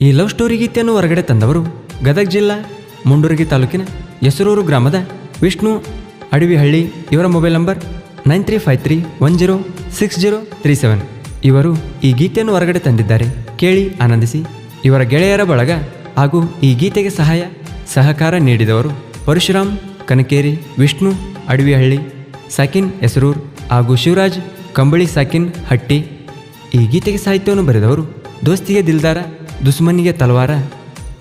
ಈ love story ಗೀತೆಯನ್ನು ಹೊರಗಡೆ ತಂದವರು ಗದಗ ಜಿಲ್ಲಾ ಮುಂಡರಗಿ ತಾಲೂಕಿನ ಹೆಸರೂರು ಗ್ರಾಮದ ವಿಷ್ಣು ಅಡವಿಹಳ್ಳಿ. ಇವರ ಮೊಬೈಲ್ ನಂಬರ್ 9353106037. ಇವರು ಈ ಗೀತೆಯನ್ನು ಹೊರಗಡೆ ತಂದಿದ್ದಾರೆ. ಕೇಳಿ ಆನಂದಿಸಿ. ಇವರ ಗೆಳೆಯರ ಬಳಗ ಹಾಗೂ ಈ ಗೀತೆಗೆ ಸಹಕಾರ ನೀಡಿದವರು ಪರಶುರಾಮ್ ಕನಕೇರಿ, ವಿಷ್ಣು ಅಡವಿಹಳ್ಳಿ, ಸಾಕಿನ್ ಹೆಸರೂರು ಹಾಗೂ ಶಿವರಾಜ್ ಕಂಬಳಿ ಸಾಕಿನ್ ಹಟ್ಟಿ. ಈ ಗೀತೆಗೆ ಸಾಹಿತ್ಯವನ್ನು ಬರೆದವರು ದೋಸ್ತಿಗೆ ದಿಲ್ದಾರ ದುಶ್ಮನಿಗೆ ತಲವಾರ,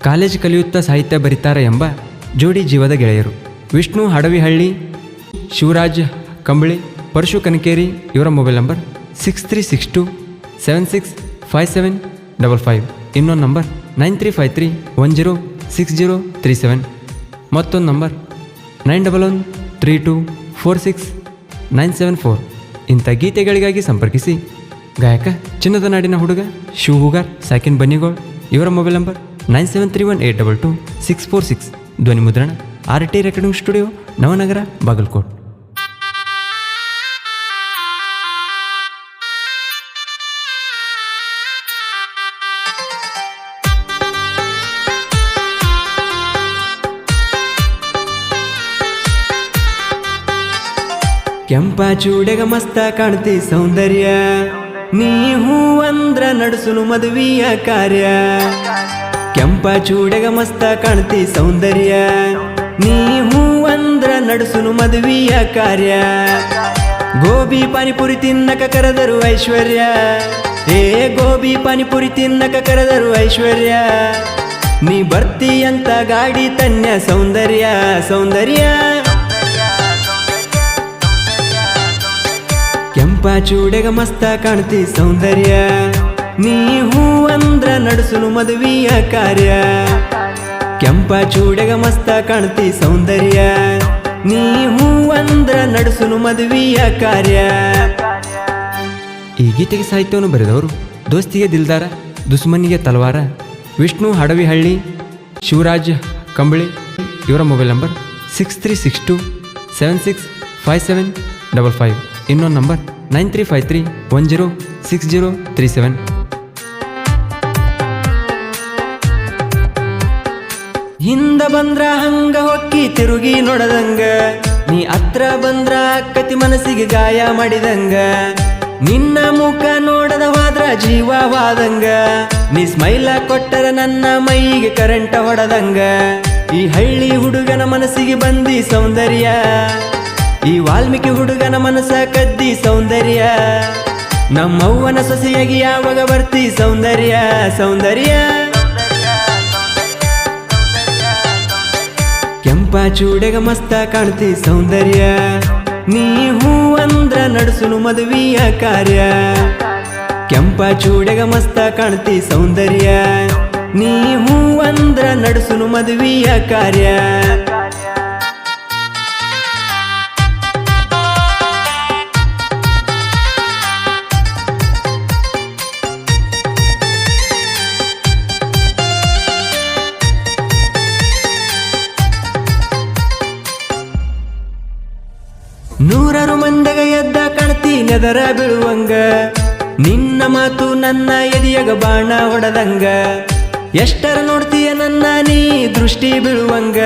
ಕಾಲೇಜ್ ಕಲಿಯುತ್ತಾ ಸಾಹಿತ್ಯ ಬರೀತಾರ ಎಂಬ ಜೋಡಿ ಜೀವದ ಗೆಳೆಯರು. ವಿಷ್ಣು ಅಡವಿಹಳ್ಳಿ, ಶಿವರಾಜ್ ಕಂಬಳಿ, ಪರಶು ಕನಕೇರಿ. ಇವರ ಮೊಬೈಲ್ ನಂಬರ್ 6362765755. ಇನ್ನೊಂದು ನಂಬರ್ 9353106037. ಮತ್ತೊಂದು ನಂಬರ್ 9113246974. ಇಂಥ ಗೀತೆಗಳಿಗಾಗಿ ಸಂಪರ್ಕಿಸಿ. ಗಾಯಕ ಚಿನ್ನದ ನಾಡಿನ ಹುಡುಗ ಶಿವಹುಗಾರ್ ಸಾಕಿನ್ ಬನ್ನಿಗೋಳ್. ಇವರ ಮೊಬೈಲ್ ನಂಬರ್ 9731822646. ಧ್ವನಿ ಮುದ್ರಣ RT recording studio, Navanagar, Bagalkot. ಕೆಂಪ ಚೂಡೆಗ ಮಸ್ತ ಕಾಣ್ತಿ ಸೌಂದರ್ಯ, ನೀ ಹೂ ಅಂದ್ರ ನಡ್ಸುನು ಮದುವೆಯ ಕಾರ್ಯ. ಕೆಂಪ ಚೂಡೆಗ ಮಸ್ತ ಕಾಣ್ತಿ ಸೌಂದರ್ಯ, ನೀ ಹೂ ಅಂದ್ರ ನಡ್ಸುನು ಮದುವೆಯ ಕಾರ್ಯ. ಗೋಬಿ ಪಾನಿಪುರಿ ತಿನ್ನಕ ಕರೆದರು ಐಶ್ವರ್ಯ, ಗೋಬಿ ಪಾನಿಪುರಿ ತಿನ್ನಕ ಕರೆದರು ಐಶ್ವರ್ಯ. ನೀ ಬರ್ತಿ ಅಂತ ಗಾಡಿ ತನ್ಯ ಸೌಂದರ್ಯ ಸೌಂದರ್ಯ. ಕೆಂಪ ಚೂಡೆಗ ಮಸ್ತ ಕಾಣ್ತಿ ಸೌಂದರ್ಯ, ನೀ ಹೂ ಅಂದ್ರ ನಡ್ಸುನು ಮದುವೆಯ ಕಾರ್ಯ. ಕೆಂಪ ಚೂಡೆಗ ಮಸ್ತ ಕಾಣ್ತಿ ಸೌಂದರ್ಯ, ನೀ ಹೂ ಅಂದ್ರ ನಡ್ಸುನು ಮದುವೆಯ ಕಾರ್ಯ. ಈ ಗೀತೆಗೆ ಸಾಹಿತ್ಯವನ್ನು ಬರೆದವರು ದೋಸ್ತಿಗೆ ದಿಲ್ದಾರ ದುಶ್ಮನಿಗೆ ತಲವಾರ, ವಿಷ್ಣು ಅಡವಿಹಳ್ಳಿ, ಶಿವರಾಜ್ ಕಂಬಳಿ. ಇವರ ಮೊಬೈಲ್ ನಂಬರ್ 6362765755. ಇನ್ನೊಂದು ನಂಬರ್ 9353106037. ಹಿಂದ ಬಂದ್ರ ಹಂಗ ಹೊಕ್ಕಿ ತಿರುಗಿ ನೋಡದಂಗ, ನೀ ಹತ್ರ ಬಂದ್ರ ಅಕ್ಕತಿ ಮನಸ್ಸಿಗೆ ಗಾಯ ಮಾಡಿದಂಗ. ನಿನ್ನ ಮುಖ ನೋಡದ ಹೋದ್ರ ಜೀವವಾದಂಗ, ನೀ ಸ್ಮೈಲ ಕೊಟ್ಟರ ನನ್ನ ಮೈಗೆ ಕರೆಂಟ ಹೊಡದಂಗ. ಈ ಹಳ್ಳಿ ಹುಡುಗನ ಮನಸ್ಸಿಗೆ ಬಂದಿ ಸೌಂದರ್ಯ, ಈ ವಾಲ್ಮೀಕಿ ಹುಡುಗನ ಮನಸ್ಸ ಕದ್ದಿ ಸೌಂದರ್ಯ. ನಮ್ಮವ್ವನ ಸೊಸೆಯಾಗಿ ಯಾವಾಗ ಬರ್ತಿ ಸೌಂದರ್ಯ ಸೌಂದರ್ಯ. ಕೆಂಪ ಚೂಡೆಗ ಮಸ್ತ ಕಾಣ್ತಿ ಸೌಂದರ್ಯ, ನೀ ಹೂ ಅಂದ್ರ ನಡ್ಸುನು ಮದುವೆಯ ಕಾರ್ಯ. ಕೆಂಪ ಚೂಡೆಗ ಮಸ್ತ ಕಾಣ್ತಿ ಸೌಂದರ್ಯ, ನೀ ಹೂ ಅಂದ್ರ ನಡ್ಸುನು ಮದುವೆಯ ಕಾರ್ಯ. ನೂರಾರು ಮಂದಗ ಎದ್ದ ಕಾಣ್ತಿ ನೆದರ ಬೀಳುವಂಗ, ನಿನ್ನ ಮಾತು ನನ್ನ ಎದೆಯಗ ಬಾಣ ಹೊಡದಂಗ. ಎಷ್ಟರ ನೋಡ್ತೀಯ ನನ್ನ ನೀ ದೃಷ್ಟಿ ಬೀಳುವಂಗ,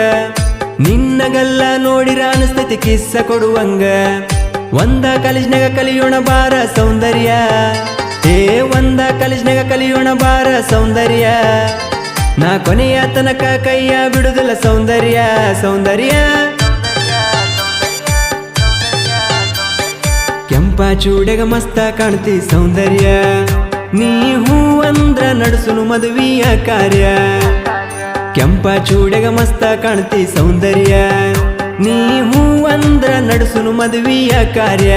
ನಿನ್ನಗಲ್ಲ ನೋಡಿರ ಅನಿಸ್ತೈತಿ ಕಿಸ್ಸ ಕೊಡುವಂಗ. ಒಂದ ಕಾಲೇಜ್ನಾಗ ಕಲಿಯೋಣ ಬಾರ ಸೌಂದರ್ಯ, ಒಂದ ಕಾಲೇಜ್ನಾಗ ಕಲಿಯೋಣ ಬಾರ ಸೌಂದರ್ಯ. ನಾ ಕೊನೆಯ ತನಕ ಕೈಯ ಬಿಡುದಿಲ್ಲ ಸೌಂದರ್ಯ ಸೌಂದರ್ಯ. ಕೆಂಪ ಚೂಡೆಗ ಮಸ್ತ ಕಾಣ್ತಿ ಸೌಂದರ್ಯ, ನೀ ಹೂ ಅಂದ್ರ ನಡ್ಸುನು ಮದುವೆಯ ಕಾರ್ಯ. ಕೆಂಪ ಚೂಡೆಗ ಮಸ್ತ ಕಾಣ್ತಿ ಸೌಂದರ್ಯ, ನೀ ಹೂ ಅಂದ್ರ ನಡ್ಸುನು ಮದುವೆಯ ಕಾರ್ಯ.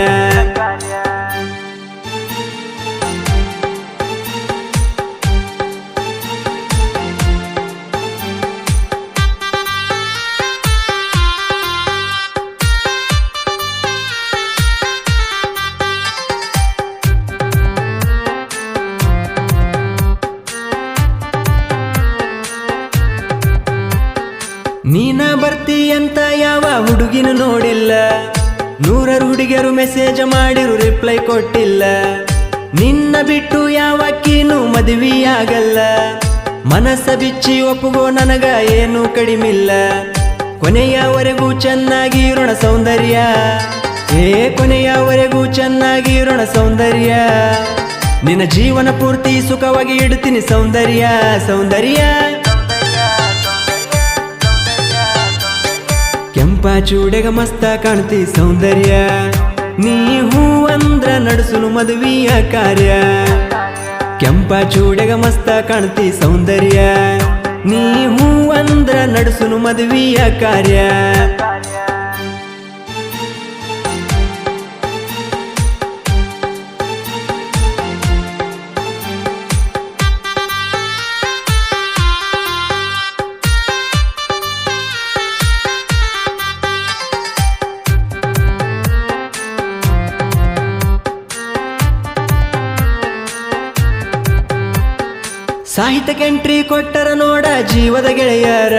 ನೀನ ಬರ್ತಿ ಅಂತ ಯಾವ ಹುಡುಗಿನೂ ನೋಡಿಲ್ಲ, ನೂರಾರು ಹುಡುಗಿಯರು ಮೆಸೇಜ್ ಮಾಡಿರು ರಿಪ್ಲೈ ಕೊಟ್ಟಿಲ್ಲ. ನಿನ್ನ ಬಿಟ್ಟು ಯಾವಕ್ಕಿನೂ ಮದುವೆಯಾಗಲ್ಲ, ಮನಸ್ಸ ಬಿಚ್ಚಿ ಒಪ್ಪುಗೋ ನನಗ ಏನು ಕಡಿಮಿಲ್ಲ, ಕೊನೆಯವರೆಗೂ ಚೆನ್ನಾಗಿ ಇರೋಣ ಸೌಂದರ್ಯ, ಕೊನೆಯವರೆಗೂ ಚೆನ್ನಾಗಿ ಇರೋಣ ಸೌಂದರ್ಯ, ನಿನ್ನ ಜೀವನ ಪೂರ್ತಿ ಸುಖವಾಗಿ ಇಡ್ತೀನಿ ಸೌಂದರ್ಯ ಸೌಂದರ್ಯ. ಕೆಂಪ ಚೂಡೆಗ ಮಸ್ತ ಕಾಣ್ತಿ ಸೌಂದರ್ಯ, ನೀ ಹೂ ಅಂದ್ರ ನಡ್ಸುನು ಮದುವೆಯ ಕಾರ್ಯ. ಕೆಂಪ ಚೂಡೆಗ ಮಸ್ತ ಕಾಣ್ತಿ ಸೌಂದರ್ಯ, ನೀ ಹೂ ಅಂದ್ರ ನಡ್ಸುನು ಮದುವೆಯ ಕಾರ್ಯ. ಸಾಹಿತ್ಯಕ್ಕೆ ಎಂಟ್ರಿ ಕೊಟ್ಟರ ನೋಡ ಜೀವದ ಗೆಳೆಯರ,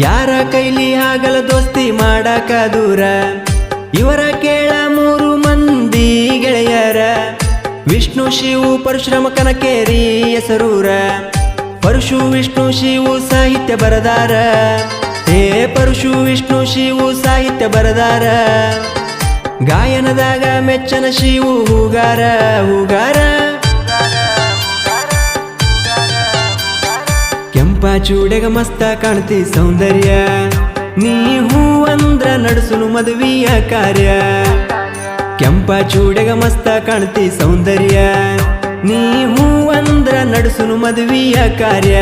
ಯಾರ ಕೈಲಿ ಆಗಲ ದೋಸ್ತಿ ಮಾಡಾಕ ದೂರ. ಇವರ ಕೇಳ 3 ಮಂದಿ ಗೆಳೆಯರ, ವಿಷ್ಣು ಶಿವು ಪರಶುರಾಮ ಕನಕೇರಿ ಹೆಸರೂರ. ಪರಶು ವಿಷ್ಣು ಶಿವು ಸಾಹಿತ್ಯ ಬರದಾರ, ಪರಶು ವಿಷ್ಣು ಶಿವು ಸಾಹಿತ್ಯ ಬರದಾರ. ಗಾಯನದಾಗ ಮೆಚ್ಚನ ಶಿವು ಹೂಗಾರ ಹೂಗಾರ. ಕೆಂಪ ಚೂಡೆಗ ಮಸ್ತ ಕಾಣ್ತಿ ಸೌಂದರ್ಯ, ನೀ ಹೂ ಅಂದ್ರ ನಡ್ಸುನು ಮದುವೆಯ ಕಾರ್ಯ. ಕೆಂಪ ಚೂಡೆಗ ಮಸ್ತ ಕಾಣ್ತಿ ಸೌಂದರ್ಯ, ನೀ ಹೂ ಅಂದ್ರ ನಡ್ಸುನು ಮದುವೆಯ ಕಾರ್ಯ.